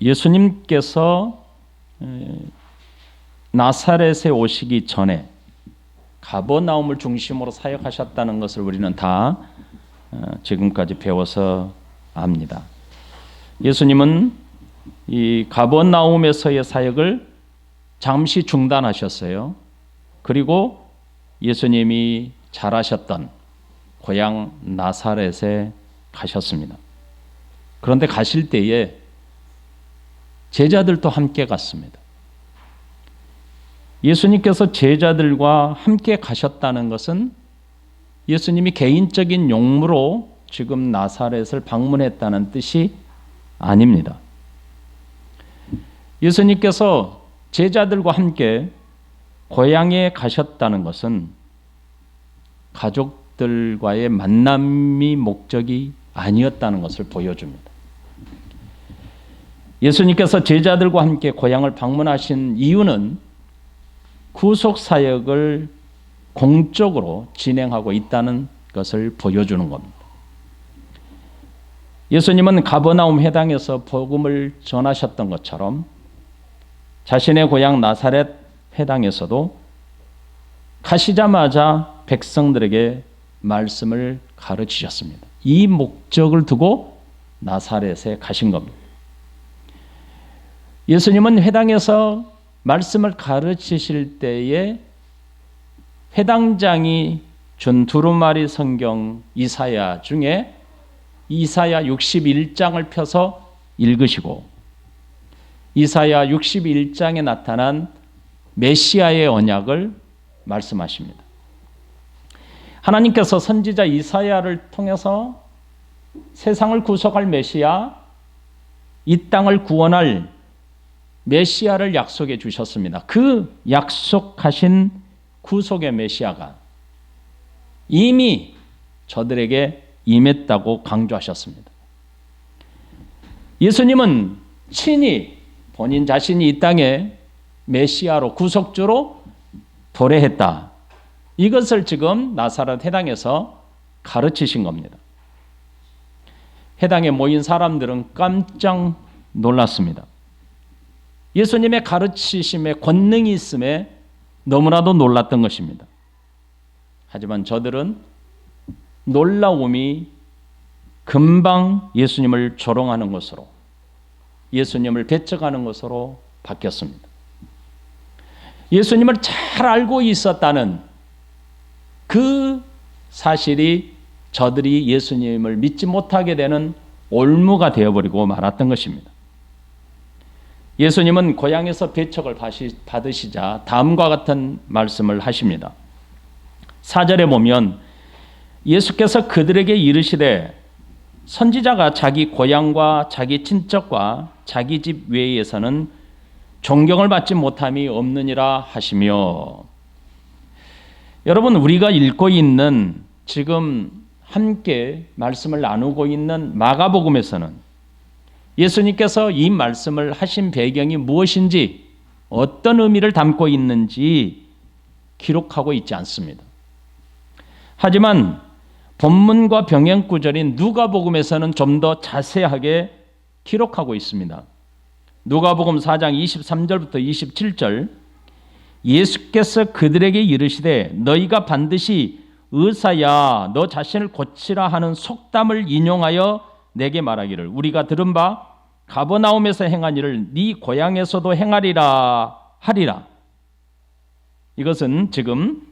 예수님께서 나사렛에 오시기 전에 가버나움을 중심으로 사역하셨다는 것을 우리는 다 지금까지 배워서 압니다. 예수님은 이 가버나움에서의 사역을 잠시 중단하셨어요. 그리고 예수님이 자라셨던 고향 나사렛에 가셨습니다. 그런데 가실 때에 제자들도 함께 갔습니다. 예수님께서 제자들과 함께 가셨다는 것은 예수님이 개인적인 용무로 지금 나사렛을 방문했다는 뜻이 아닙니다. 예수님께서 제자들과 함께 고향에 가셨다는 것은 가족들과의 만남이 목적이 아니었다는 것을 보여줍니다. 예수님께서 제자들과 함께 고향을 방문하신 이유는 구속 사역을 공적으로 진행하고 있다는 것을 보여주는 겁니다. 예수님은 가버나움 회당에서 복음을 전하셨던 것처럼 자신의 고향 나사렛 회당에서도 가시자마자 백성들에게 말씀을 가르치셨습니다. 이 목적을 두고 나사렛에 가신 겁니다. 예수님은 회당에서 말씀을 가르치실 때에 회당장이 준 두루마리 성경 이사야 중에 이사야 61장을 펴서 읽으시고 이사야 61장에 나타난 메시아의 언약을 말씀하십니다. 하나님께서 선지자 이사야를 통해서 세상을 구속할 메시아, 이 땅을 구원할 메시아를 약속해 주셨습니다. 그 약속하신 구속의 메시아가 이미 저들에게 임했다고 강조하셨습니다. 예수님은 친히 본인 자신이 이 땅에 메시아로 구속주로 도래했다. 이것을 지금 나사렛 회당에서 가르치신 겁니다. 회당에 모인 사람들은 깜짝 놀랐습니다. 예수님의 가르치심에 권능이 있음에 너무나도 놀랐던 것입니다. 하지만 저들은 놀라움이 금방 예수님을 조롱하는 것으로, 예수님을 배척하는 것으로 바뀌었습니다. 예수님을 잘 알고 있었다는 그 사실이 저들이 예수님을 믿지 못하게 되는 올무가 되어버리고 말았던 것입니다. 예수님은 고향에서 배척을 받으시자 다음과 같은 말씀을 하십니다. 4절에 보면 예수께서 그들에게 이르시되 선지자가 자기 고향과 자기 친척과 자기 집 외에서는 존경을 받지 못함이 없느니라 하시며, 여러분, 우리가 읽고 있는 지금 함께 말씀을 나누고 있는 마가복음에서는 예수님께서 이 말씀을 하신 배경이 무엇인지, 어떤 의미를 담고 있는지 기록하고 있지 않습니다. 하지만 본문과 병행 구절인 누가복음에서는 좀 더 자세하게 기록하고 있습니다. 누가복음 4장 23절부터 27절, 예수께서 그들에게 이르시되 너희가 반드시 의사야 너 자신을 고치라 하는 속담을 인용하여 내게 말하기를 우리가 들은 바 가버나움에서 행한 일을 네 고향에서도 행하리라 하리라. 이것은 지금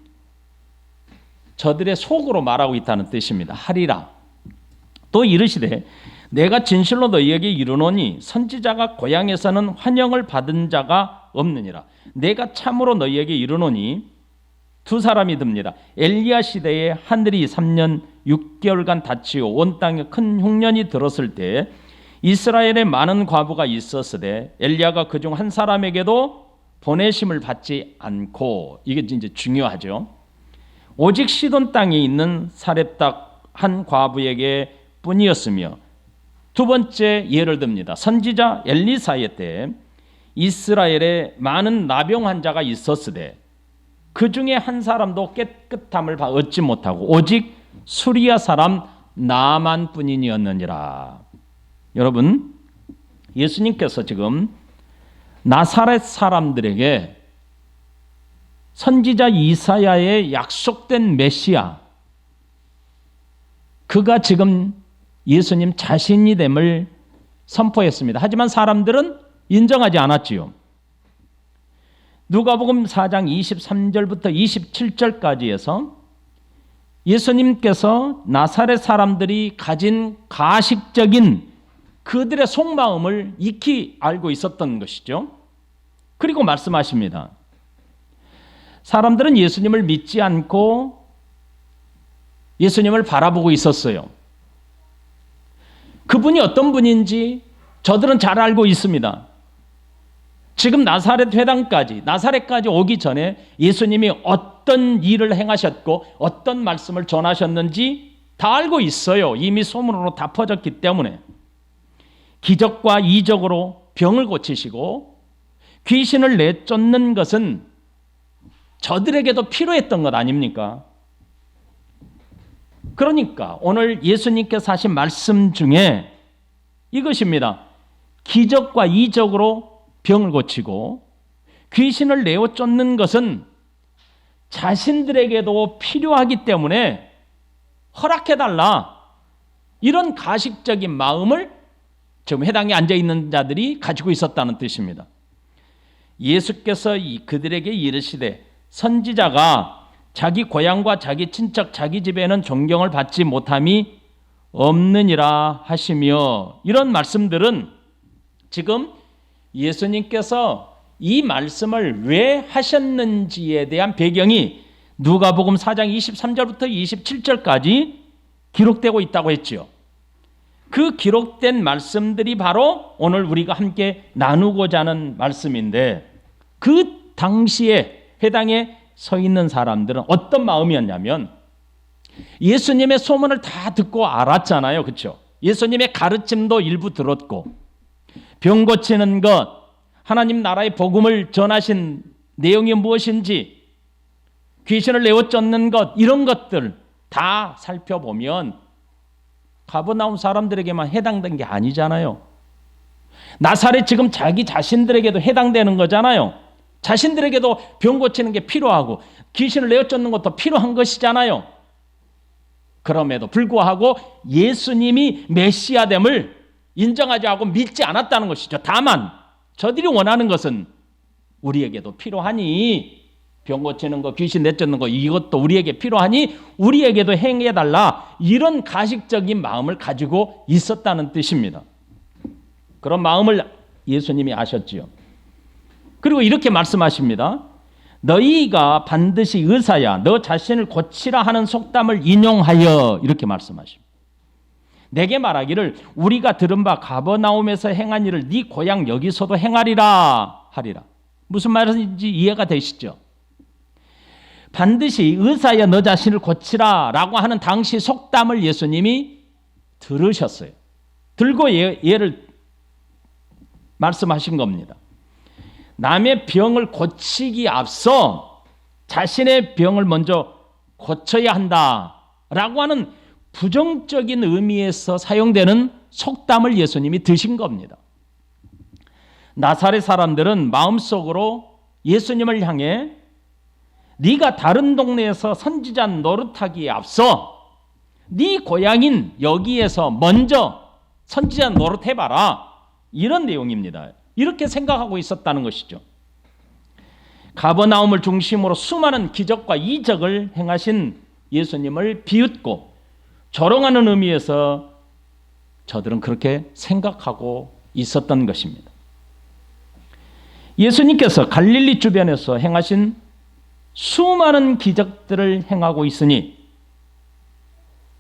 저들의 속으로 말하고 있다는 뜻입니다. 하리라. 또 이르시되 내가 진실로 너희에게 이르노니 선지자가 고향에서는 환영을 받은 자가 없느니라. 내가 참으로 너희에게 이르노니 두 사람이 듭니다. 엘리야 시대에 하늘이 3년 6개월간 닫히고 온 땅에 큰 흉년이 들었을 때 이스라엘에 많은 과부가 있었으되 엘리야가 그중 한 사람에게도 보내심을 받지 않고, 이게 이제 중요하죠. 오직 시돈 땅에 있는 사렙딱 한 과부에게 뿐이었으며, 두 번째 예를 듭니다. 선지자 엘리사의 때 이스라엘에 많은 나병 환자가 있었으되 그 중에 한 사람도 깨끗함을 얻지 못하고 오직 수리아 사람 나만 뿐이었느니라. 여러분, 예수님께서 지금 나사렛 사람들에게 선지자 이사야의 약속된 메시아, 그가 지금 예수님 자신이 됨을 선포했습니다. 하지만 사람들은 인정하지 않았지요. 누가복음 4장 23절부터 27절까지에서 예수님께서 나사렛 사람들이 가진 가식적인 그들의 속마음을 익히 알고 있었던 것이죠. 그리고 말씀하십니다. 사람들은 예수님을 믿지 않고 예수님을 바라보고 있었어요. 그분이 어떤 분인지 저들은 잘 알고 있습니다. 지금 나사렛 회당까지, 나사렛까지 오기 전에 예수님이 어떤 일을 행하셨고 어떤 말씀을 전하셨는지 다 알고 있어요. 이미 소문으로 다 퍼졌기 때문에. 기적과 이적으로 병을 고치시고 귀신을 내쫓는 것은 저들에게도 필요했던 것 아닙니까? 그러니까 오늘 예수님께서 하신 말씀 중에 이것입니다. 기적과 이적으로 병을 고치고 귀신을 내어 쫓는 것은 자신들에게도 필요하기 때문에 허락해달라. 이런 가식적인 마음을 지금 회당에 앉아있는 자들이 가지고 있었다는 뜻입니다. 예수께서 그들에게 이르시되 선지자가 자기 고향과 자기 친척, 자기 집에는 존경을 받지 못함이 없느니라 하시며, 이런 말씀들은 지금 예수님께서 이 말씀을 왜 하셨는지에 대한 배경이 누가복음 4장 23절부터 27절까지 기록되고 있다고 했죠. 그 기록된 말씀들이 바로 오늘 우리가 함께 나누고자 하는 말씀인데, 그 당시에 회당에 서 있는 사람들은 어떤 마음이었냐면 예수님의 소문을 다 듣고 알았잖아요. 그렇죠? 예수님의 가르침도 일부 들었고 병 고치는 것, 하나님 나라의 복음을 전하신 내용이 무엇인지, 귀신을 내어 쫓는 것, 이런 것들 다 살펴보면 가버나움 사람들에게만 해당된 게 아니잖아요. 나사렛 지금 자기 자신들에게도 해당되는 거잖아요. 자신들에게도 병 고치는 게 필요하고 귀신을 내어 쫓는 것도 필요한 것이잖아요. 그럼에도 불구하고 예수님이 메시아됨을 인정하지 않고 믿지 않았다는 것이죠. 다만 저들이 원하는 것은 우리에게도 필요하니, 병 고치는 거, 귀신 내쫓는 거, 이것도 우리에게 필요하니 우리에게도 행해달라, 이런 가식적인 마음을 가지고 있었다는 뜻입니다. 그런 마음을 예수님이 아셨지요. 그리고 이렇게 말씀하십니다. 너희가 반드시 의사야 너 자신을 고치라 하는 속담을 인용하여, 이렇게 말씀하십니다. 내게 말하기를 우리가 들은 바 가버나움에서 행한 일을 네 고향 여기서도 행하리라 하리라. 무슨 말인지 이해가 되시죠? 반드시 의사야 너 자신을 고치라 라고 하는 당시 속담을 예수님이 들으셨어요. 들고 예를 말씀하신 겁니다. 남의 병을 고치기 앞서 자신의 병을 먼저 고쳐야 한다라고 하는 부정적인 의미에서 사용되는 속담을 예수님이 드신 겁니다. 나사렛 사람들은 마음속으로 예수님을 향해 네가 다른 동네에서 선지자 노릇하기에 앞서 네 고향인 여기에서 먼저 선지자 노릇해봐라, 이런 내용입니다. 이렇게 생각하고 있었다는 것이죠. 가버나움을 중심으로 수많은 기적과 이적을 행하신 예수님을 비웃고 조롱하는 의미에서 저들은 그렇게 생각하고 있었던 것입니다. 예수님께서 갈릴리 주변에서 행하신 수많은 기적들을 행하고 있으니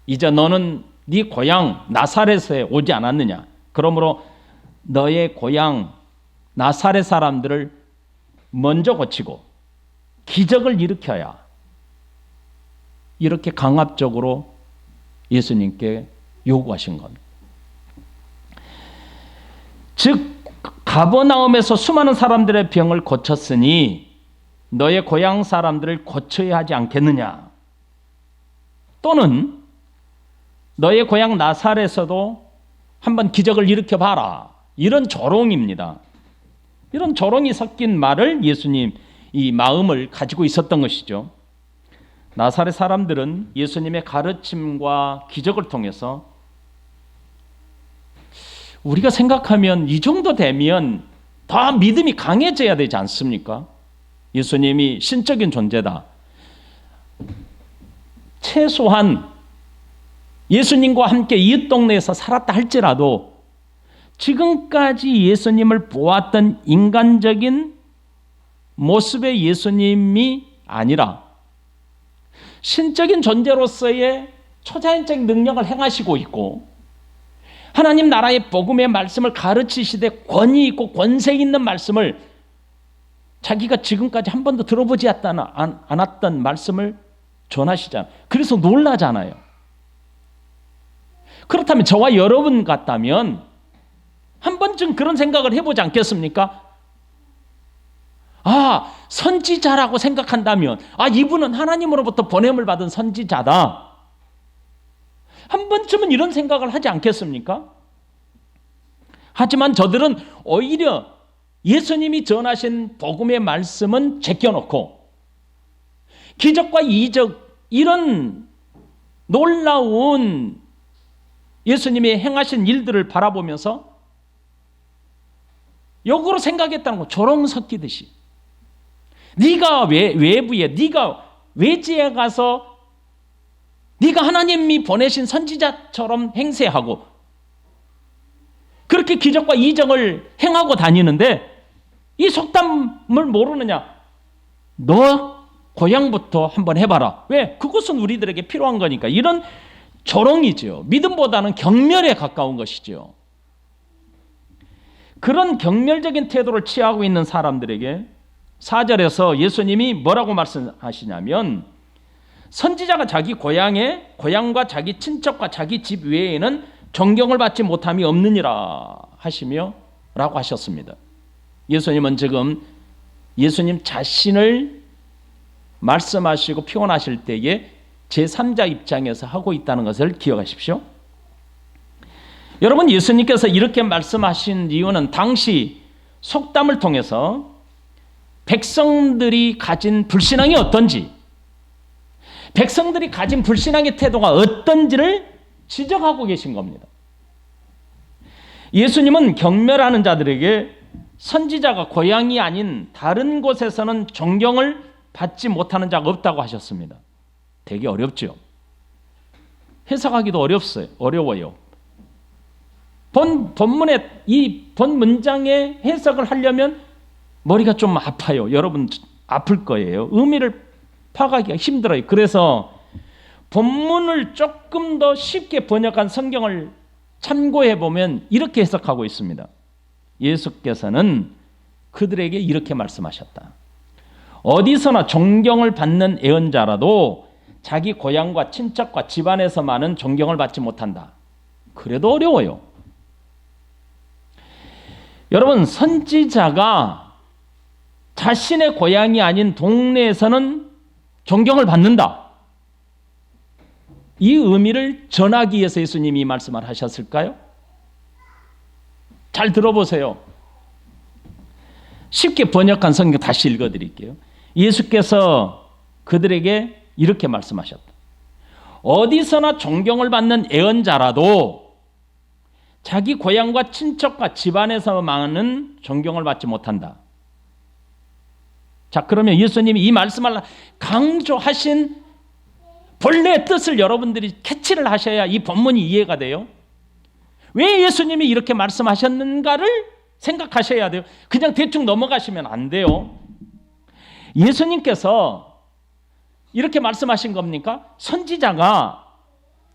이제 너는 네 고향 나사렛에 오지 않았느냐, 그러므로 너의 고향 나사렛 사람들을 먼저 고치고 기적을 일으켜야, 이렇게 강압적으로 예수님께 요구하신 겁니다. 즉 가버나움에서 수많은 사람들의 병을 고쳤으니 너의 고향 사람들을 고쳐야 하지 않겠느냐, 또는 너의 고향 나사렛에서도 한번 기적을 일으켜봐라, 이런 조롱입니다. 이런 조롱이 섞인 말을 예수님 이 마음을 가지고 있었던 것이죠. 나사렛 사람들은 예수님의 가르침과 기적을 통해서 우리가 생각하면 이 정도 되면 더 믿음이 강해져야 되지 않습니까? 예수님이 신적인 존재다. 최소한 예수님과 함께 이웃 동네에서 살았다 할지라도 지금까지 예수님을 보았던 인간적인 모습의 예수님이 아니라 신적인 존재로서의 초자연적 능력을 행하시고 있고 하나님 나라의 복음의 말씀을 가르치시되 권위 있고 권세 있는 말씀을 자기가 지금까지 한 번도 들어보지 않았던 말씀을 전하시잖아요. 그래서 놀라잖아요. 그렇다면 저와 여러분 같다면 한 번쯤 그런 생각을 해보지 않겠습니까? 아, 선지자라고 생각한다면 이분은 하나님으로부터 보냄을 받은 선지자다. 한 번쯤은 이런 생각을 하지 않겠습니까? 하지만 저들은 오히려 예수님이 전하신 복음의 말씀은 제껴놓고 기적과 이적 이런 놀라운 예수님이 행하신 일들을 바라보면서 역으로 생각했다는 거, 조롱 섞이듯이. 네가 외부에, 네가 외지에 가서 네가 하나님이 보내신 선지자처럼 행세하고 그렇게 기적과 이적을 행하고 다니는데 이 속담을 모르느냐? 너 고향부터 한번 해봐라. 왜? 그것은 우리들에게 필요한 거니까. 이런 조롱이죠. 믿음보다는 경멸에 가까운 것이죠. 그런 경멸적인 태도를 취하고 있는 사람들에게 4절에서 예수님이 뭐라고 말씀하시냐면 선지자가 자기 고향과 자기 친척과 자기 집 외에는 존경을 받지 못함이 없느니라 하시며 라고 하셨습니다. 예수님은 지금 예수님 자신을 말씀하시고 표현하실 때에 제3자 입장에서 하고 있다는 것을 기억하십시오. 여러분, 예수님께서 이렇게 말씀하신 이유는 당시 속담을 통해서 백성들이 가진 불신앙이 어떤지, 백성들이 가진 불신앙의 태도가 어떤지를 지적하고 계신 겁니다. 예수님은 경멸하는 자들에게 선지자가 고향이 아닌 다른 곳에서는 존경을 받지 못하는 자가 없다고 하셨습니다. 되게 어렵죠. 해석하기도 어려워요. 본문의 이 본 문장의 해석을 하려면 머리가 좀 아파요. 여러분 아플 거예요. 의미를 파악하기가 힘들어요. 그래서 본문을 조금 더 쉽게 번역한 성경을 참고해 보면 이렇게 해석하고 있습니다. 예수께서는 그들에게 이렇게 말씀하셨다. 어디서나 존경을 받는 예언자라도 자기 고향과 친척과 집안에서만은 존경을 받지 못한다. 그래도 어려워요. 여러분, 선지자가 자신의 고향이 아닌 동네에서는 존경을 받는다. 이 의미를 전하기 위해서 예수님이 말씀을 하셨을까요? 잘 들어보세요. 쉽게 번역한 성경 다시 읽어드릴게요. 예수께서 그들에게 이렇게 말씀하셨다. 어디서나 존경을 받는 예언자라도 자기 고향과 친척과 집안에서만은 존경을 받지 못한다. 자, 그러면 예수님이 이 말씀을 강조하신 본래의 뜻을 여러분들이 캐치를 하셔야 이 본문이 이해가 돼요. 왜 예수님이 이렇게 말씀하셨는가를 생각하셔야 돼요. 그냥 대충 넘어가시면 안 돼요. 예수님께서 이렇게 말씀하신 겁니까? 선지자가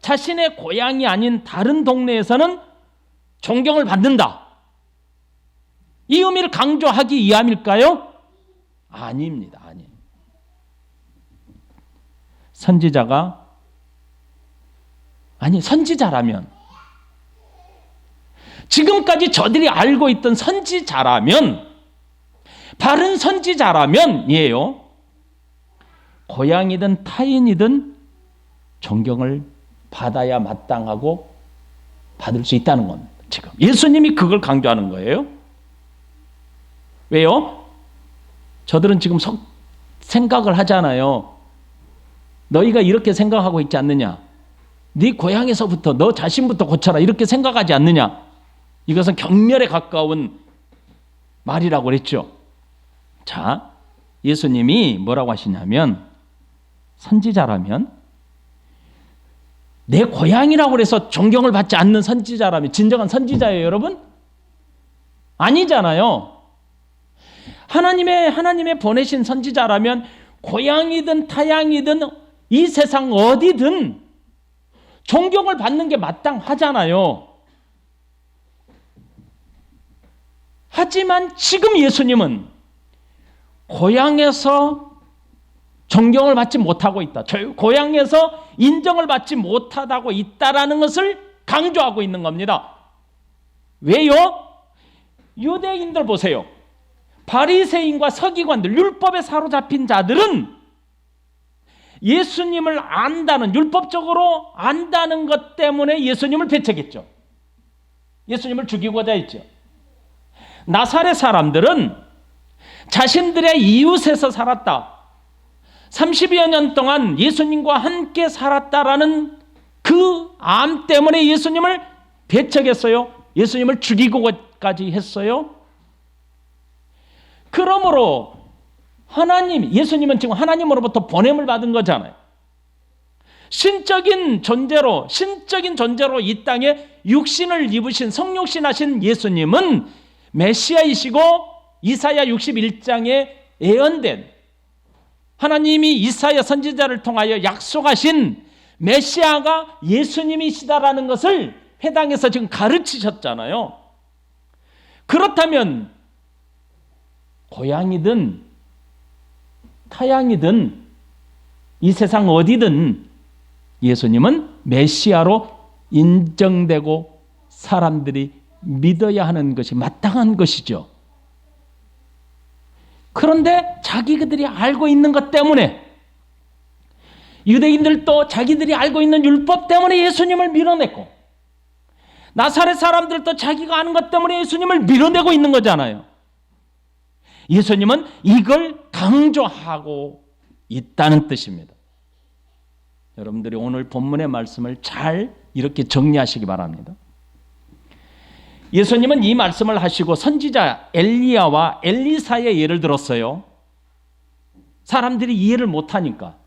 자신의 고향이 아닌 다른 동네에서는 존경을 받는다. 이 의미를 강조하기 위함일까요? 아닙니다. 아니에요. 선지자라면 지금까지 저들이 알고 있던 선지자라면 바른 선지자라면이에요. 고향이든 타인이든 존경을 받아야 마땅하고 받을 수 있다는 겁니다. 지금 예수님이 그걸 강조하는 거예요. 왜요? 저들은 지금 생각을 하잖아요. 너희가 이렇게 생각하고 있지 않느냐? 네 고향에서부터 너 자신부터 고쳐라 이렇게 생각하지 않느냐? 이것은 경멸에 가까운 말이라고 그랬죠. 자, 예수님이 뭐라고 하시냐면 선지자라면 내 고향이라고 해서 존경을 받지 않는 선지자라면 진정한 선지자예요, 여러분? 아니잖아요. 하나님의 보내신 선지자라면 고향이든 타향이든 이 세상 어디든 존경을 받는 게 마땅하잖아요. 하지만 지금 예수님은 고향에서 존경을 받지 못하고 있다. 고향에서 인정을 받지 못하다고 있다라는 것을 강조하고 있는 겁니다. 왜요? 유대인들 보세요. 바리새인과 서기관들, 율법에 사로잡힌 자들은 예수님을 안다는, 율법적으로 안다는 것 때문에 예수님을 배척했죠. 예수님을 죽이고자 했죠. 나사렛 사람들은 자신들의 이웃에서 살았다. 30여 년 동안 예수님과 함께 살았다라는 그 암 때문에 예수님을 배척했어요. 예수님을 죽이고까지 했어요. 그러므로 예수님은 지금 하나님으로부터 보냄을 받은 거잖아요. 신적인 존재로 이 땅에 육신을 입으신 성육신하신 예수님은 메시아이시고 이사야 61장에 예언된 하나님이 이사야 선지자를 통하여 약속하신 메시아가 예수님이시다라는 것을 회당에서 지금 가르치셨잖아요. 그렇다면 고향이든 타향이든 이 세상 어디든 예수님은 메시아로 인정되고 사람들이 믿어야 하는 것이 마땅한 것이죠. 그런데 자기들이 알고 있는 것 때문에, 유대인들도 자기들이 알고 있는 율법 때문에 예수님을 밀어냈고, 나사렛 사람들도 자기가 아는 것 때문에 예수님을 밀어내고 있는 거잖아요. 예수님은 이걸 강조하고 있다는 뜻입니다. 여러분들이 오늘 본문의 말씀을 잘 이렇게 정리하시기 바랍니다. 예수님은 이 말씀을 하시고 선지자 엘리야와 엘리사의 예를 들었어요. 사람들이 이해를 못하니까.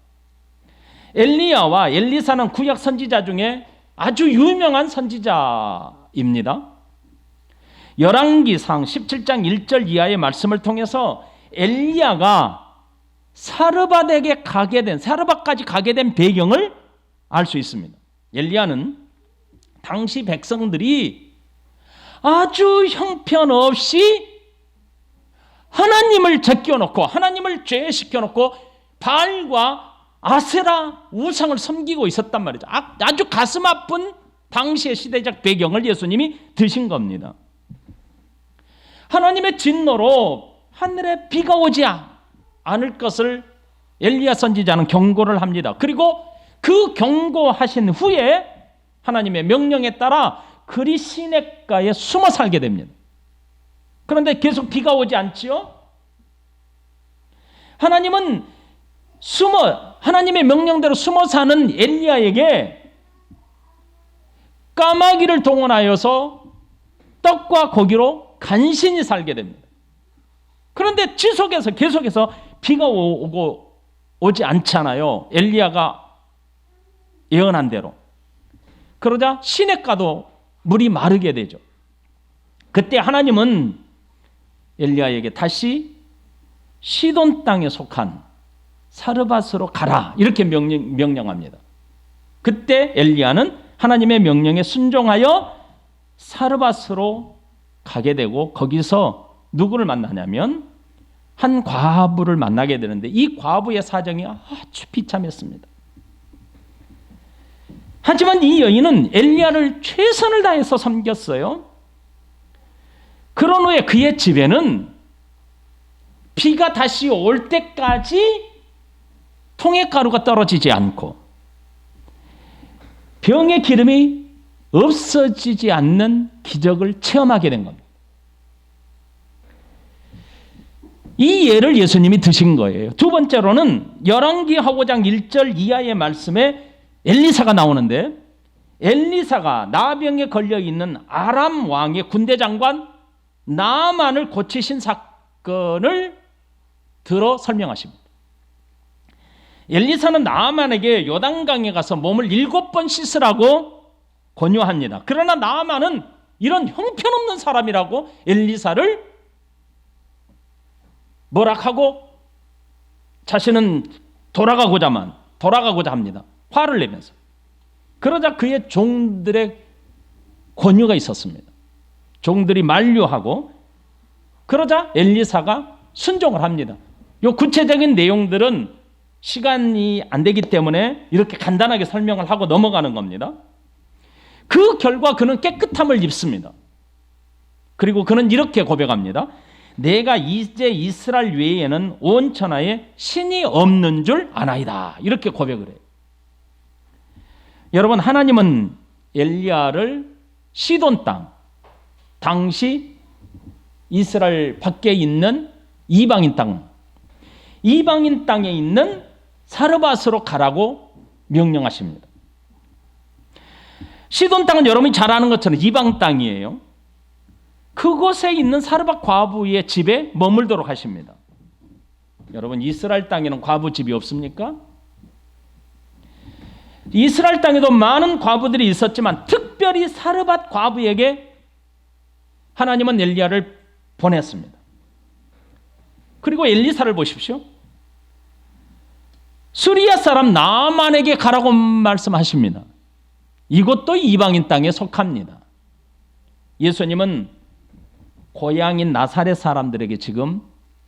엘리야와 엘리사는 구약 선지자 중에 아주 유명한 선지자입니다. 열왕기상 17장 1절 이하의 말씀을 통해서 엘리야가 사르밧까지 가게 된 배경을 알 수 있습니다. 엘리야는 당시 백성들이 아주 형편없이 하나님을 제껴놓고 하나님을 죄시켜놓고 바알과 아세라 우상을 섬기고 있었단 말이죠. 아주 가슴 아픈 당시의 시대적 배경을 예수님이 드신 겁니다. 하나님의 진노로 하늘에 비가 오지 않을 것을 엘리야 선지자는 경고를 합니다. 그리고 그 경고하신 후에 하나님의 명령에 따라 그리 시냇가에 숨어 살게 됩니다. 그런데 계속 비가 오지 않지요? 하나님은 하나님의 명령대로 숨어 사는 엘리야에게 까마귀를 동원하여서 떡과 고기로 간신히 살게 됩니다. 그런데 계속해서 비가 오지 않잖아요. 엘리야가 예언한 대로. 그러자 시냇가도 물이 마르게 되죠. 그때 하나님은 엘리야에게 다시 시돈 땅에 속한 사르밧으로 가라 이렇게 명령합니다. 그때 엘리야는 하나님의 명령에 순종하여 사르밧으로 가게 되고 거기서 누구를 만나냐면 한 과부를 만나게 되는데 이 과부의 사정이 아주 비참했습니다. 하지만 이 여인은 엘리야를 최선을 다해서 섬겼어요. 그런 후에 그의 집에는 비가 다시 올 때까지 통에 가루가 떨어지지 않고 병의 기름이 없어지지 않는 기적을 체험하게 된 겁니다. 이 예를 예수님이 드신 거예요. 두 번째로는 열왕기하 5장 1절 이하의 말씀에 엘리사가 나오는데, 엘리사가 나병에 걸려있는 아람 왕의 군대 장관 나만을 고치신 사건을 들어 설명하십니다. 엘리사는 나만에게 요단강에 가서 몸을 7번 씻으라고 권유합니다. 그러나 나만은 이런 형편없는 사람이라고 엘리사를 뭐락하고 자신은 돌아가고자 합니다. 화를 내면서. 그러자 그의 종들의 권유가 있었습니다. 종들이 만류하고, 그러자 엘리사가 순종을 합니다. 이 구체적인 내용들은 시간이 안 되기 때문에 이렇게 간단하게 설명을 하고 넘어가는 겁니다. 그 결과 그는 깨끗함을 입습니다. 그리고 그는 이렇게 고백합니다. 내가 이제 이스라엘 외에는 온 천하에 신이 없는 줄 아나이다. 이렇게 고백을 해요. 여러분, 하나님은 엘리야를 시돈 땅, 당시 이스라엘 밖에 있는 이방인 땅에 있는 사르밧으로 가라고 명령하십니다. 시돈 땅은 여러분이 잘 아는 것처럼 이방 땅이에요. 그곳에 있는 사르밧 과부의 집에 머물도록 하십니다. 여러분, 이스라엘 땅에는 과부 집이 없습니까? 이스라엘 땅에도 많은 과부들이 있었지만 특별히 사르밧 과부에게 하나님은 엘리야를 보냈습니다. 그리고 엘리사를 보십시오. 수리아 사람 나만에게 가라고 말씀하십니다. 이것도 이방인 땅에 속합니다. 예수님은 고향인 나사렛 사람들에게 지금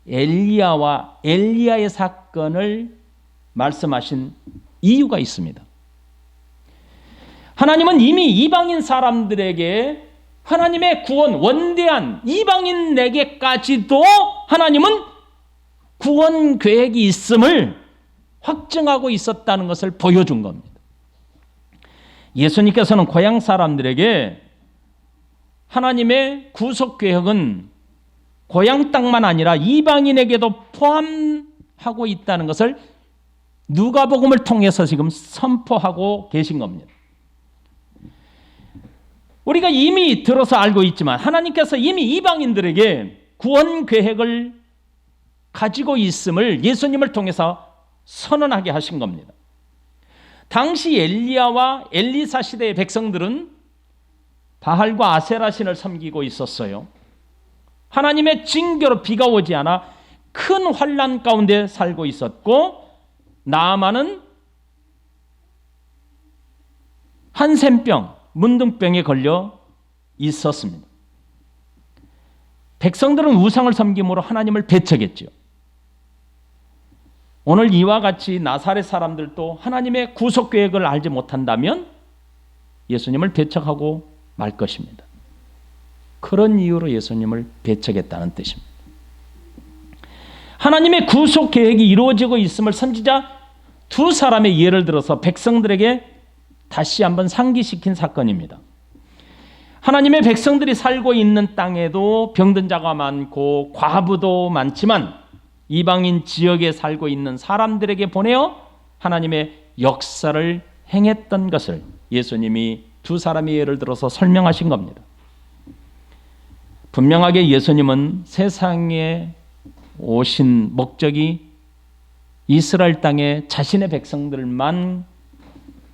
엘리야와 엘리야의 사건을 말씀하신 이유가 있습니다. 하나님은 이미 이방인 사람들에게 하나님의 구원, 원대한 이방인에게까지도 하나님은 구원 계획이 있음을 확증하고 있었다는 것을 보여준 겁니다. 예수님께서는 고향 사람들에게 하나님의 구속 계획은 고향 땅만 아니라 이방인에게도 포함하고 있다는 것을 누가복음을 통해서 지금 선포하고 계신 겁니다. 우리가 이미 들어서 알고 있지만 하나님께서 이미 이방인들에게 구원 계획을 가지고 있음을 예수님을 통해서 선언하게 하신 겁니다. 당시 엘리야와 엘리사 시대의 백성들은 바알과 아세라 신을 섬기고 있었어요. 하나님의 징계로 비가 오지 않아 큰 환난 가운데 살고 있었고, 나아만은 한센병, 문둥병에 걸려 있었습니다. 백성들은 우상을 섬김으로 하나님을 배척했죠. 오늘 이와 같이 나사렛 사람들도 하나님의 구속 계획을 알지 못한다면 예수님을 배척하고 말 것입니다. 그런 이유로 예수님을 배척했다는 뜻입니다. 하나님의 구속 계획이 이루어지고 있음을 선지자 두 사람의 예를 들어서 백성들에게 다시 한번 상기시킨 사건입니다. 하나님의 백성들이 살고 있는 땅에도 병든 자가 많고 과부도 많지만 이방인 지역에 살고 있는 사람들에게 보내어 하나님의 역사를 행했던 것을 예수님이 두 사람의 예를 들어서 설명하신 겁니다. 분명하게 예수님은 세상에 오신 목적이 이스라엘 땅에 자신의 백성들만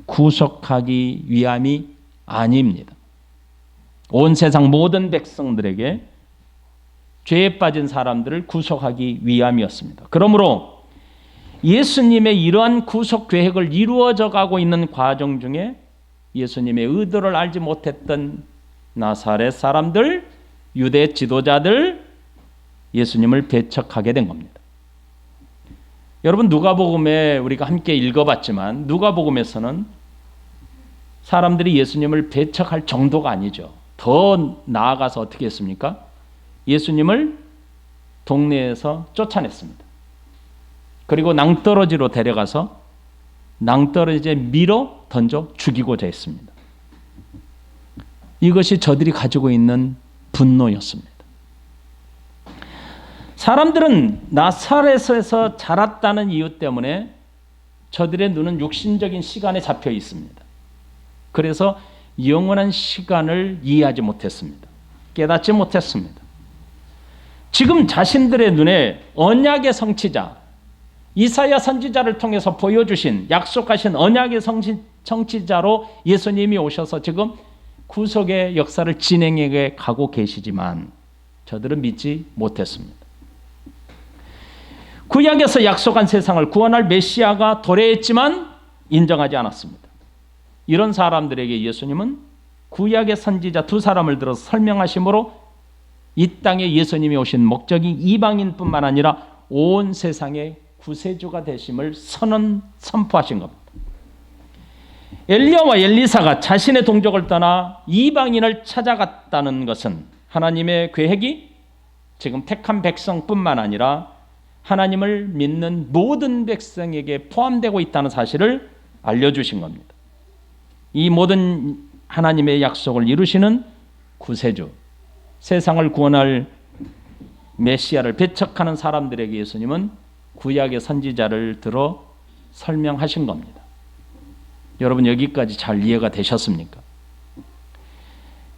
구속하기 위함이 아닙니다. 온 세상 모든 백성들에게 죄에 빠진 사람들을 구속하기 위함이었습니다. 그러므로 예수님의 이러한 구속 계획을 이루어져 가고 있는 과정 중에 예수님의 의도를 알지 못했던 나사렛 사람들, 유대 지도자들, 예수님을 배척하게 된 겁니다. 여러분, 누가복음에 우리가 함께 읽어봤지만 누가복음에서는 사람들이 예수님을 배척할 정도가 아니죠. 더 나아가서 어떻게 했습니까? 예수님을 동네에서 쫓아냈습니다. 그리고 낭떠러지로 데려가서 낭떠러지에 밀어 던져 죽이고자 했습니다. 이것이 저들이 가지고 있는 분노였습니다. 사람들은 나사렛에서 자랐다는 이유 때문에 저들의 눈은 육신적인 시간에 잡혀 있습니다. 그래서 영원한 시간을 이해하지 못했습니다. 깨닫지 못했습니다. 지금 자신들의 눈에 언약의 성취자, 이사야 선지자를 통해서 보여주신 약속하신 언약의 성취자로 예수님이 오셔서 지금 구속의 역사를 진행해 가고 계시지만 저들은 믿지 못했습니다. 구약에서 약속한 세상을 구원할 메시아가 도래했지만 인정하지 않았습니다. 이런 사람들에게 예수님은 구약의 선지자 두 사람을 들어서 설명하심으로 이 땅에 예수님이 오신 목적이 이방인뿐만 아니라 온 세상의 구세주가 되심을 선포하신 겁니다. 엘리야와 엘리사가 자신의 동족을 떠나 이방인을 찾아갔다는 것은 하나님의 계획이 지금 택한 백성뿐만 아니라 하나님을 믿는 모든 백성에게 포함되고 있다는 사실을 알려주신 겁니다. 이 모든 하나님의 약속을 이루시는 구세주, 세상을 구원할 메시아를 배척하는 사람들에게 예수님은 구약의 선지자를 들어 설명하신 겁니다. 여러분 여기까지 잘 이해가 되셨습니까?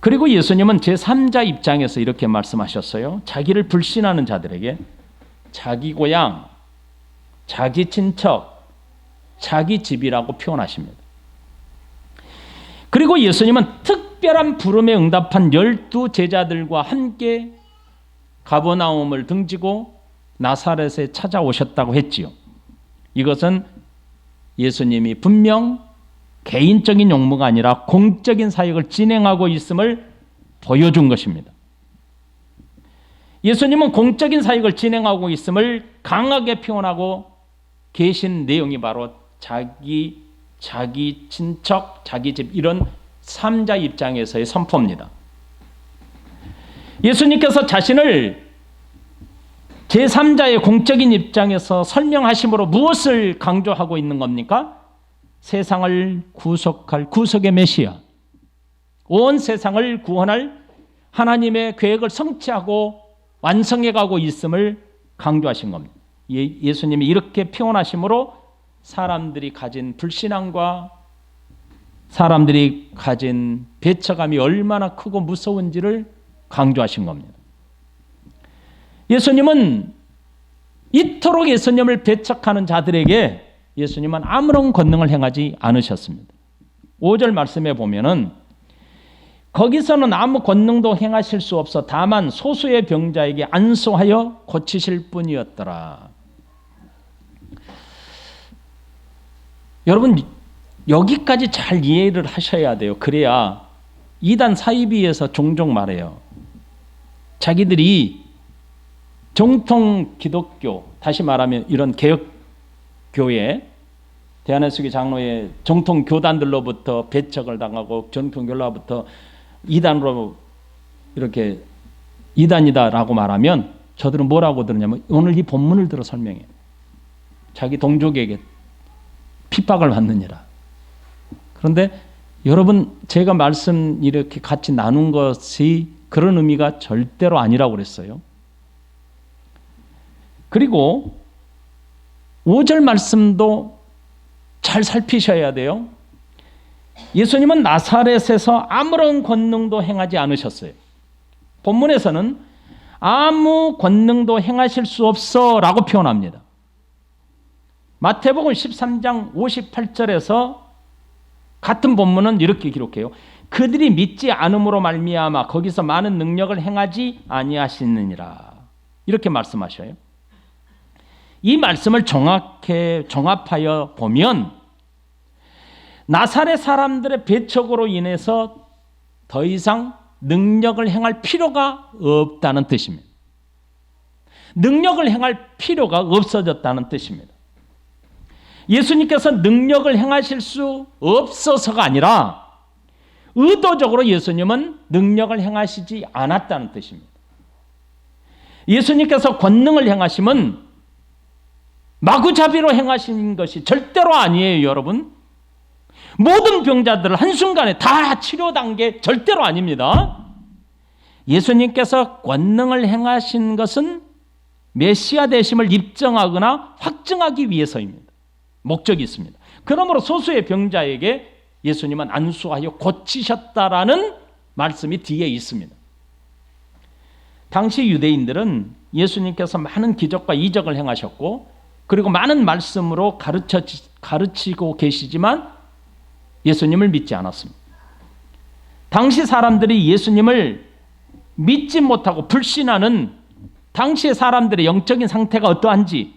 그리고 예수님은 제3자 입장에서 이렇게 말씀하셨어요. 자기를 불신하는 자들에게 자기 고향, 자기 친척, 자기 집이라고 표현하십니다. 그리고 예수님은 특별한 부름에 응답한 12 제자들과 함께 가버나움을 등지고 나사렛에 찾아오셨다고 했지요. 이것은 예수님이 분명 개인적인 용무가 아니라 공적인 사역을 진행하고 있음을 보여준 것입니다. 예수님은 공적인 사역을 진행하고 있음을 강하게 표현하고 계신 내용이 바로 자기 친척, 자기 집 이런 3자 입장에서의 선포입니다. 예수님께서 자신을 제3자의 공적인 입장에서 설명하심으로 무엇을 강조하고 있는 겁니까? 세상을 구속할 구속의 메시아, 온 세상을 구원할 하나님의 계획을 성취하고 완성해가고 있음을 강조하신 겁니다. 예수님이 이렇게 표현하심으로 사람들이 가진 불신앙과 사람들이 가진 배척감이 얼마나 크고 무서운지를 강조하신 겁니다. 예수님은 이토록 예수님을 배척하는 자들에게 예수님은 아무런 권능을 행하지 않으셨습니다. 5절 말씀에 보면은 거기서는 아무 권능도 행하실 수 없어 다만 소수의 병자에게 안수하여 고치실 뿐이었더라. 여러분 여기까지 잘 이해를 하셔야 돼요. 그래야 이단 사이비에서 종종 말해요. 자기들이 정통 기독교, 다시 말하면 이런 개혁교회, 대한해수교 장로의 정통 교단들로부터 배척을 당하고 정통 교로부터 이단으로 이렇게 이단이다라고 말하면 저들은 뭐라고 들으냐면 오늘 이 본문을 들어 설명해요. 자기 동족에게 핍박을 받느니라. 그런데 여러분 제가 말씀 이렇게 같이 나눈 것이 그런 의미가 절대로 아니라고 그랬어요. 그리고 5절 말씀도 잘 살피셔야 돼요. 예수님은 나사렛에서 아무런 권능도 행하지 않으셨어요. 본문에서는 아무 권능도 행하실 수 없어 라고 표현합니다. 마태복음 13장 58절에서 같은 본문은 이렇게 기록해요. 그들이 믿지 않음으로 말미암아 거기서 많은 능력을 행하지 아니하시느니라. 이렇게 말씀하셔요. 이 말씀을 종합하여 보면 나사렛 사람들의 배척으로 인해서 더 이상 능력을 행할 필요가 없다는 뜻입니다. 능력을 행할 필요가 없어졌다는 뜻입니다. 예수님께서 능력을 행하실 수 없어서가 아니라 의도적으로 예수님은 능력을 행하시지 않았다는 뜻입니다. 예수님께서 권능을 행하심은 마구잡이로 행하신 것이 절대로 아니에요, 여러분. 모든 병자들을 한순간에 다 치료한 게 절대로 아닙니다. 예수님께서 권능을 행하신 것은 메시아 되심을 입증하거나 확증하기 위해서입니다. 목적이 있습니다. 그러므로 소수의 병자에게 예수님은 안수하여 고치셨다라는 말씀이 뒤에 있습니다. 당시 유대인들은 예수님께서 많은 기적과 이적을 행하셨고 그리고 많은 말씀으로 가르치고 계시지만 예수님을 믿지 않았습니다. 당시 사람들이 예수님을 믿지 못하고 불신하는 당시의 사람들의 영적인 상태가 어떠한지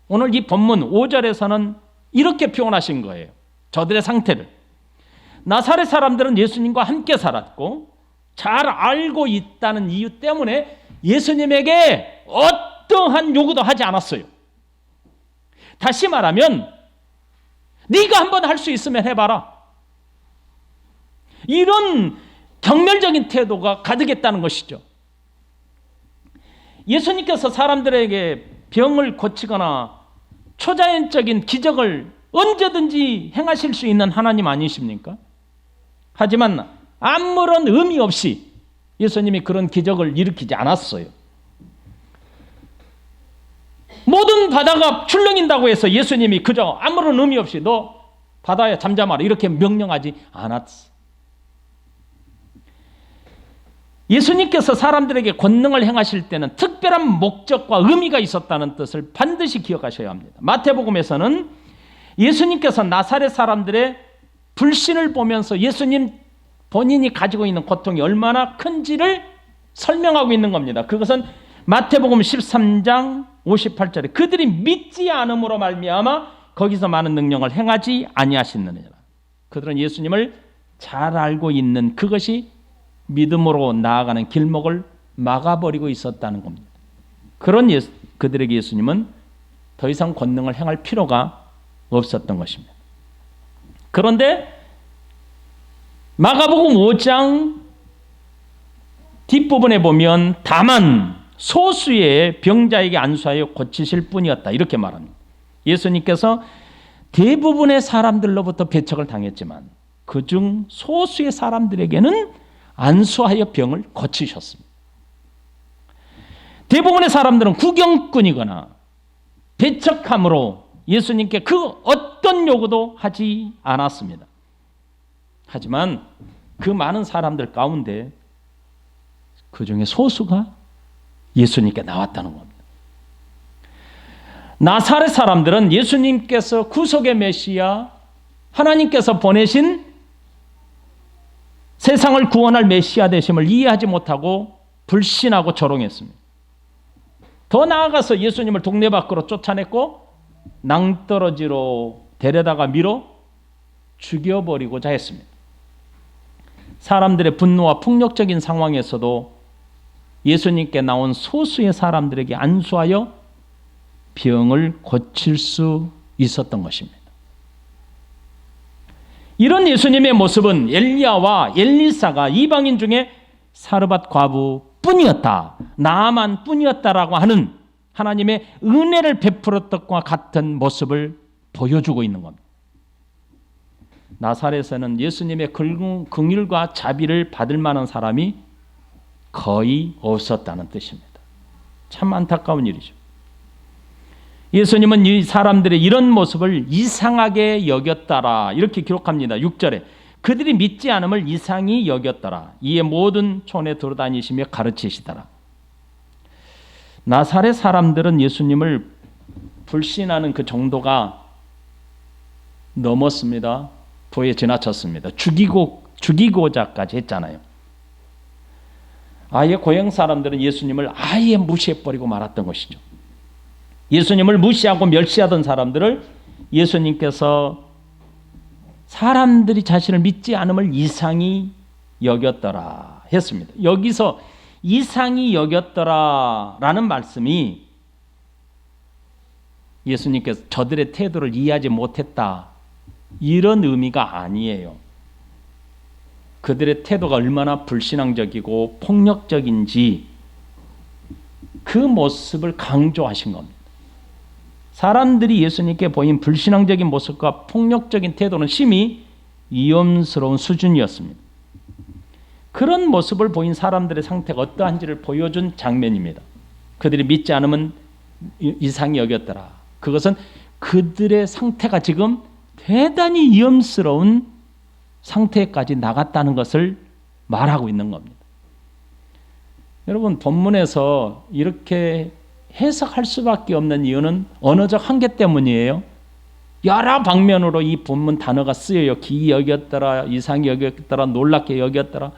오늘 이 본문 5절에서는 이렇게 표현하신 거예요. 저들의 상태를. 나사렛 사람들은 예수님과 함께 살았고 잘 알고 있다는 이유 때문에 예수님에게 어떠한 요구도 하지 않았어요. 다시 말하면 네가 한번 할 수 있으면 해봐라. 이런 경멸적인 태도가 가득했다는 것이죠. 예수님께서 사람들에게 병을 고치거나 초자연적인 기적을 언제든지 행하실 수 있는 하나님 아니십니까? 하지만 아무런 의미 없이 예수님이 그런 기적을 일으키지 않았어요. 모든 바다가 출렁인다고 해서 예수님이 그저 아무런 의미 없이 너 바다에 잠잠하라 이렇게 명령하지 않았어. 예수님께서 사람들에게 권능을 행하실 때는 특별한 목적과 의미가 있었다는 뜻을 반드시 기억하셔야 합니다. 마태복음에서는 예수님께서 나사렛 사람들의 불신을 보면서 예수님 본인이 가지고 있는 고통이 얼마나 큰지를 설명하고 있는 겁니다. 그것은 마태복음 13장 58절에 그들이 믿지 않음으로 말미암아 거기서 많은 능력을 행하지 아니하시느니라. 그들은 예수님을 잘 알고 있는 그것이 믿음으로 나아가는 길목을 막아버리고 있었다는 겁니다. 그런 그들에게 예수님은 더 이상 권능을 행할 필요가 없었던 것입니다. 그런데 마가복음 5장 뒷부분에 보면 다만 소수의 병자에게 안수하여 고치실 뿐이었다 이렇게 말합니다. 예수님께서 대부분의 사람들로부터 배척을 당했지만 그중 소수의 사람들에게는 안수하여 병을 고치셨습니다. 대부분의 사람들은 구경꾼이거나 배척함으로 예수님께 그 어떤 요구도 하지 않았습니다. 하지만 그 많은 사람들 가운데 그 중에 소수가 예수님께 나왔다는 겁니다. 나사렛 사람들은 예수님께서 구속의 메시아, 하나님께서 보내신 세상을 구원할 메시아 되심을 이해하지 못하고 불신하고 조롱했습니다. 더 나아가서 예수님을 동네 밖으로 쫓아냈고 낭떠러지로 데려다가 밀어 죽여버리고자 했습니다. 사람들의 분노와 폭력적인 상황에서도 예수님께 나온 소수의 사람들에게 안수하여 병을 고칠 수 있었던 것입니다. 이런 예수님의 모습은 엘리야와 엘리사가 이방인 중에 사르밧 과부뿐이었다, 나아만 뿐이었다라고 하는 하나님의 은혜를 베풀었던 것과 같은 모습을 보여주고 있는 겁니다. 나사렛에는 예수님의 긍휼과 자비를 받을 만한 사람이 거의 없었다는 뜻입니다. 참 안타까운 일이죠. 예수님은 이 사람들의 이런 모습을 이상하게 여겼더라 이렇게 기록합니다. 6절에 그들이 믿지 않음을 이상히 여겼더라. 이에 모든 촌에 돌아다니시며 가르치시더라. 나사렛 사람들은 예수님을 불신하는 그 정도가 넘었습니다. 도에 지나쳤습니다. 죽이고자까지 했잖아요. 아예 고향 사람들은 예수님을 아예 무시해버리고 말았던 것이죠. 예수님을 무시하고 멸시하던 사람들을 예수님께서 사람들이 자신을 믿지 않음을 이상히 여겼더라 했습니다. 여기서 이상히 여겼더라라는 말씀이 예수님께서 저들의 태도를 이해하지 못했다 이런 의미가 아니에요. 그들의 태도가 얼마나 불신앙적이고 폭력적인지 그 모습을 강조하신 겁니다. 사람들이 예수님께 보인 불신앙적인 모습과 폭력적인 태도는 심히 위험스러운 수준이었습니다. 그런 모습을 보인 사람들의 상태가 어떠한지를 보여준 장면입니다. 그들이 믿지 않으면 이상히 여겼더라. 그것은 그들의 상태가 지금 대단히 위험스러운 상태까지 나갔다는 것을 말하고 있는 겁니다. 여러분, 본문에서 이렇게 해석할 수밖에 없는 이유는 언어적 한계 때문이에요. 여러 방면으로 이 본문 단어가 쓰여요. 기이 여겼더라, 이상히 여겼더라, 놀랍게 여겼더라.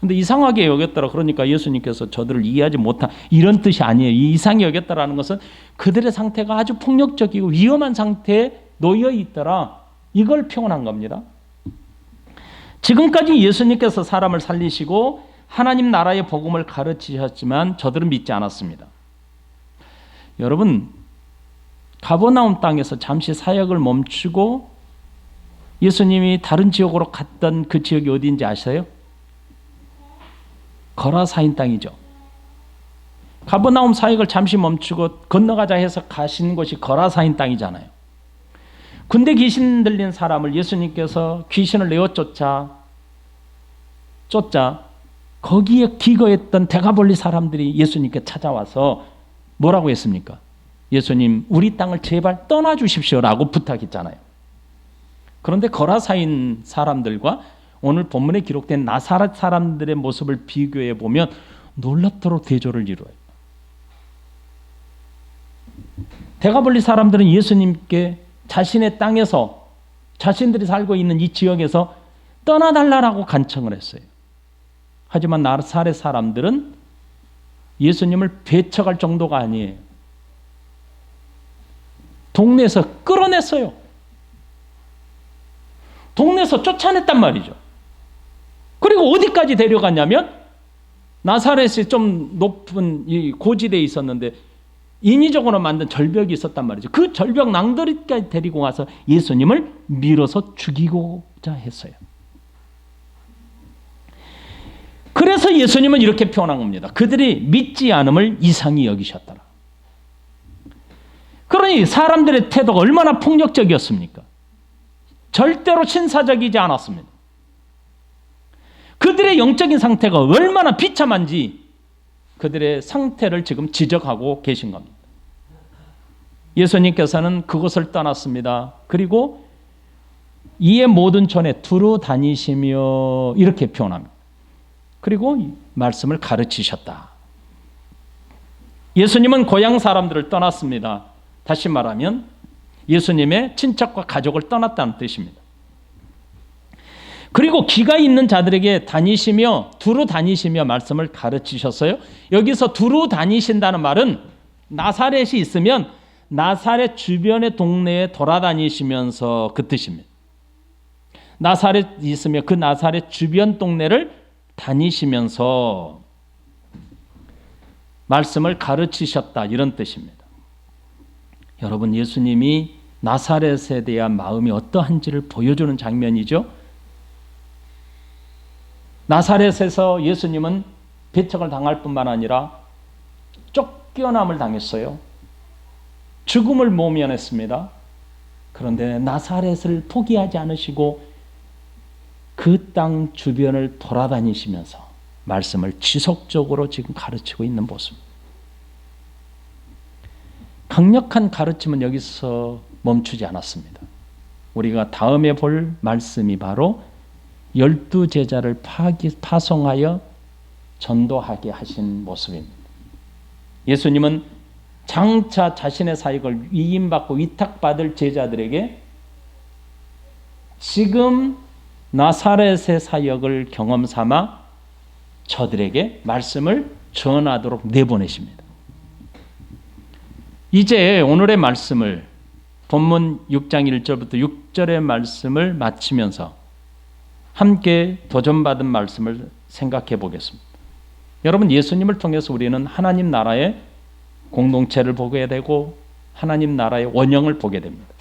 근데 이상하게 여겼더라 그러니까 예수님께서 저들을 이해하지 못한 이런 뜻이 아니에요. 이 이상히 여겼더라는 것은 그들의 상태가 아주 폭력적이고 위험한 상태에 놓여 있더라. 이걸 표현한 겁니다. 지금까지 예수님께서 사람을 살리시고 하나님 나라의 복음을 가르치셨지만 저들은 믿지 않았습니다. 여러분, 가버나움 땅에서 잠시 사역을 멈추고 예수님이 다른 지역으로 갔던 그 지역이 어디인지 아세요? 거라사인 땅이죠. 가버나움 사역을 잠시 멈추고 건너가자 해서 가신 곳이 거라사인 땅이잖아요. 군대 귀신 들린 사람을 예수님께서 귀신을 내어 쫓자 거기에 기거했던 데가볼리 사람들이 예수님께 찾아와서 뭐라고 했습니까? 예수님, 우리 땅을 제발 떠나주십시오라고 부탁했잖아요. 그런데 거라사인 사람들과 오늘 본문에 기록된 나사렛 사람들의 모습을 비교해 보면 놀랍도록 대조를 이루어요. 데가볼리 사람들은 예수님께 자신의 땅에서 자신들이 살고 있는 이 지역에서 떠나달라고 간청을 했어요. 하지만 나사렛 사람들은 예수님을 배척할 정도가 아니에요. 동네에서 끌어냈어요. 동네에서 쫓아냈단 말이죠. 그리고 어디까지 데려갔냐면 나사렛이 좀 높은 이 고지대에 있었는데 인위적으로 만든 절벽이 있었단 말이죠. 그 절벽 낭떠러지까지 데리고 와서 예수님을 밀어서 죽이고자 했어요. 그래서 예수님은 이렇게 표현한 겁니다. 그들이 믿지 않음을 이상히 여기셨더라. 그러니 사람들의 태도가 얼마나 폭력적이었습니까? 절대로 신사적이지 않았습니다. 그들의 영적인 상태가 얼마나 비참한지 그들의 상태를 지금 지적하고 계신 겁니다. 예수님께서는 그곳을 떠났습니다. 그리고 이에 모든 촌에 두루 다니시며 이렇게 표현합니다. 그리고 말씀을 가르치셨다. 예수님은 고향 사람들을 떠났습니다. 다시 말하면 예수님의 친척과 가족을 떠났다는 뜻입니다. 그리고 기가 있는 자들에게 다니시며 두루 다니시며 말씀을 가르치셨어요. 여기서 두루 다니신다는 말은 나사렛이 있으면 나사렛 주변의 동네에 돌아다니시면서 그 뜻입니다. 나사렛이 있으면 그 나사렛 주변 동네를 다니시면서 말씀을 가르치셨다 이런 뜻입니다. 여러분, 예수님이 나사렛에 대한 마음이 어떠한지를 보여주는 장면이죠. 나사렛에서 예수님은 배척을 당할 뿐만 아니라 쫓겨남을 당했어요. 죽음을 모면했습니다. 그런데 나사렛을 포기하지 않으시고 그 땅 주변을 돌아다니시면서 말씀을 지속적으로 지금 가르치고 있는 모습. 강력한 가르침은 여기서 멈추지 않았습니다. 우리가 다음에 볼 말씀이 바로 12제자를 파송하여 전도하게 하신 모습입니다. 예수님은 장차 자신의 사역을 위임받고 위탁받을 제자들에게 지금 나사렛의 사역을 경험 삼아 저들에게 말씀을 전하도록 내보내십니다. 이제 오늘의 말씀을 본문 6장 1절부터 6절의 말씀을 마치면서 함께 도전받은 말씀을 생각해 보겠습니다. 여러분, 예수님을 통해서 우리는 하나님 나라의 공동체를 보게 되고 하나님 나라의 원형을 보게 됩니다.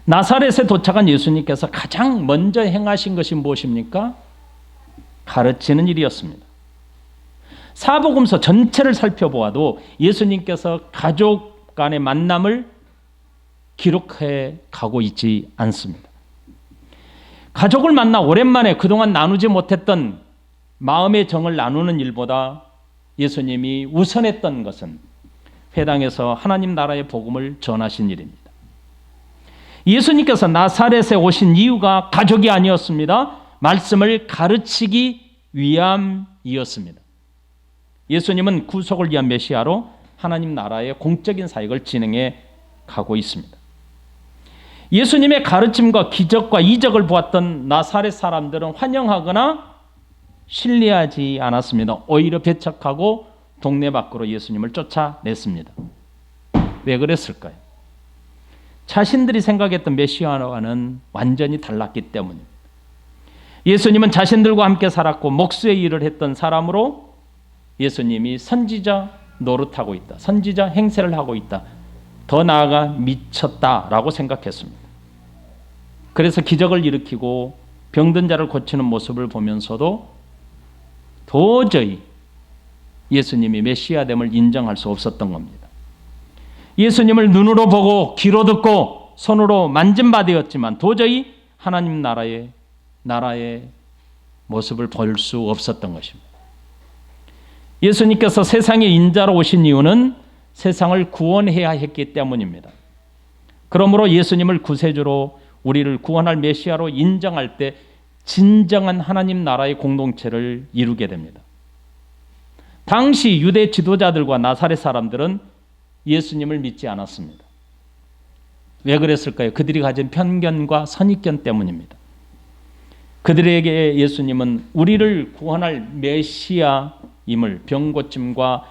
나사렛에 도착한 예수님께서 가장 먼저 행하신 것이 무엇입니까? 가르치는 일이었습니다. 사복음서 전체를 살펴보아도 예수님께서 가족 간의 만남을 기록해 가고 있지 않습니다. 가족을 만나 오랜만에 그동안 나누지 못했던 마음의 정을 나누는 일보다 예수님이 우선했던 것은 회당에서 하나님 나라의 복음을 전하신 일입니다. 예수님께서 나사렛에 오신 이유가 가족이 아니었습니다. 말씀을 가르치기 위함이었습니다. 예수님은 구속을 위한 메시아로 하나님 나라의 공적인 사역을 진행해 가고 있습니다. 예수님의 가르침과 기적과 이적을 보았던 나사렛 사람들은 환영하거나 신뢰하지 않았습니다. 오히려 배척하고 동네 밖으로 예수님을 쫓아냈습니다. 왜 그랬을까요? 자신들이 생각했던 메시아와는 완전히 달랐기 때문입니다. 예수님은 자신들과 함께 살았고 목수의 일을 했던 사람으로 예수님이 선지자 노릇하고 있다. 선지자 행세를 하고 있다. 더 나아가 미쳤다라고 생각했습니다. 그래서 기적을 일으키고 병든 자를 고치는 모습을 보면서도 도저히 예수님이 메시아됨을 인정할 수 없었던 겁니다. 예수님을 눈으로 보고 귀로 듣고 손으로 만진 바 되었지만 도저히 하나님 나라의 모습을 볼 수 없었던 것입니다. 예수님께서 세상에 인자로 오신 이유는 세상을 구원해야 했기 때문입니다. 그러므로 예수님을 구세주로 우리를 구원할 메시아로 인정할 때 진정한 하나님 나라의 공동체를 이루게 됩니다. 당시 유대 지도자들과 나사렛 사람들은 예수님을 믿지 않았습니다. 왜 그랬을까요? 그들이 가진 편견과 선입견 때문입니다. 그들에게 예수님은 우리를 구원할 메시아임을 병고침과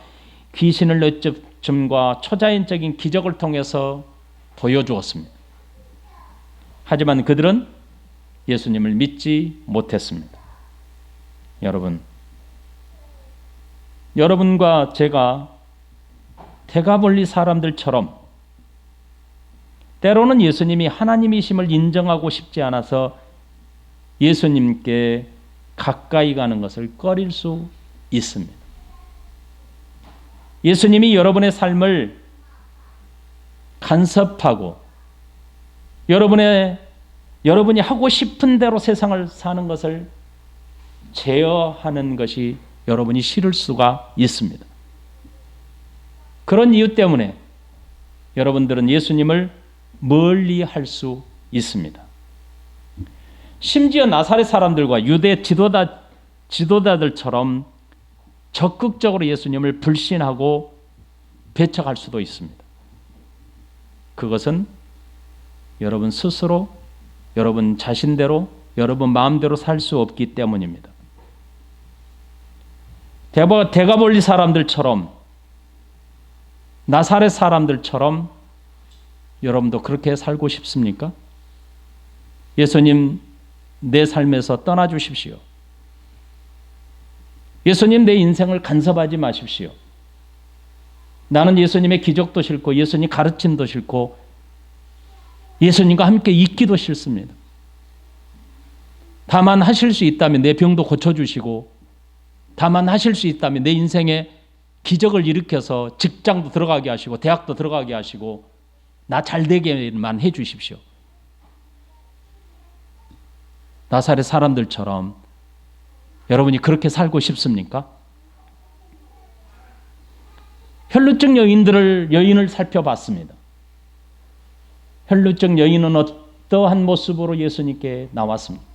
귀신을 내쫓음과 초자연적인 기적을 통해서 보여주었습니다. 하지만 그들은 예수님을 믿지 못했습니다. 여러분과 제가 데가볼리 사람들처럼 때로는 예수님이 하나님이심을 인정하고 싶지 않아서 예수님께 가까이 가는 것을 꺼릴 수 있습니다. 예수님이 여러분의 삶을 간섭하고 여러분이 하고 싶은 대로 세상을 사는 것을 제어하는 것이 여러분이 싫을 수가 있습니다. 그런 이유 때문에 여러분들은 예수님을 멀리 할 수 있습니다. 심지어 나사렛 사람들과 유대 지도자들처럼 적극적으로 예수님을 불신하고 배척할 수도 있습니다. 그것은 여러분 스스로, 여러분 자신대로, 여러분 마음대로 살 수 없기 때문입니다. 데가볼리 사람들처럼, 나사렛 사람들처럼 여러분도 그렇게 살고 싶습니까? 예수님, 내 삶에서 떠나주십시오. 예수님, 내 인생을 간섭하지 마십시오. 나는 예수님의 기적도 싫고 예수님 가르침도 싫고 예수님과 함께 있기도 싫습니다. 다만 하실 수 있다면 내 병도 고쳐주시고, 다만 하실 수 있다면 내 인생에 기적을 일으켜서 직장도 들어가게 하시고 대학도 들어가게 하시고 나 잘되게만 해주십시오. 나사렛 사람들처럼 여러분이 그렇게 살고 싶습니까? 혈루증 여인을 살펴봤습니다. 혈루증 여인은 어떠한 모습으로 예수님께 나왔습니까?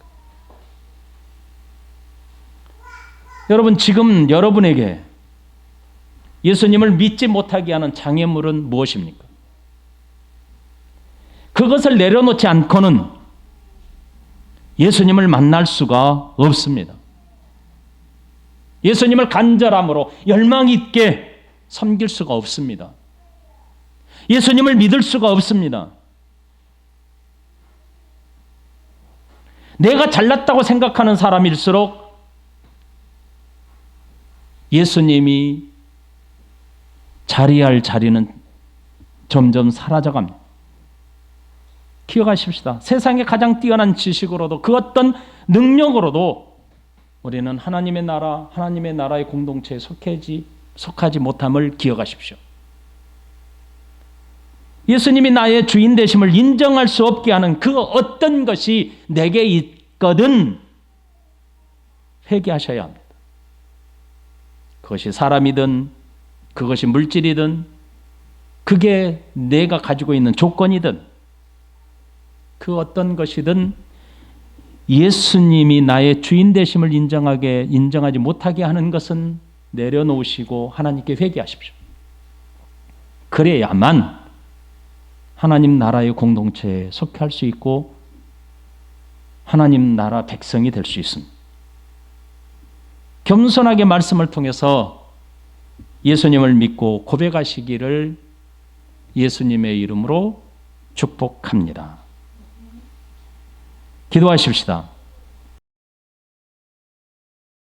여러분, 지금 여러분에게 예수님을 믿지 못하게 하는 장애물은 무엇입니까? 그것을 내려놓지 않고는 예수님을 만날 수가 없습니다. 예수님을 간절함으로 열망 있게 섬길 수가 없습니다. 예수님을 믿을 수가 없습니다. 내가 잘났다고 생각하는 사람일수록 예수님이 자리할 자리는 점점 사라져갑니다. 기억하십시다. 세상에 가장 뛰어난 지식으로도 그 어떤 능력으로도 우리는 하나님의 나라의 공동체에 속하지 못함을 기억하십시오. 예수님이 나의 주인 되심을 인정할 수 없게 하는 그 어떤 것이 내게 있거든 회개하셔야 합니다. 그것이 사람이든 그것이 물질이든 그게 내가 가지고 있는 조건이든 그 어떤 것이든 예수님이 나의 주인 되심을 인정하지 못하게 하는 것은 내려놓으시고 하나님께 회개하십시오. 그래야만 하나님 나라의 공동체에 속할 수 있고 하나님 나라 백성이 될 수 있습니다. 겸손하게 말씀을 통해서 예수님을 믿고 고백하시기를 예수님의 이름으로 축복합니다. 기도하십시다.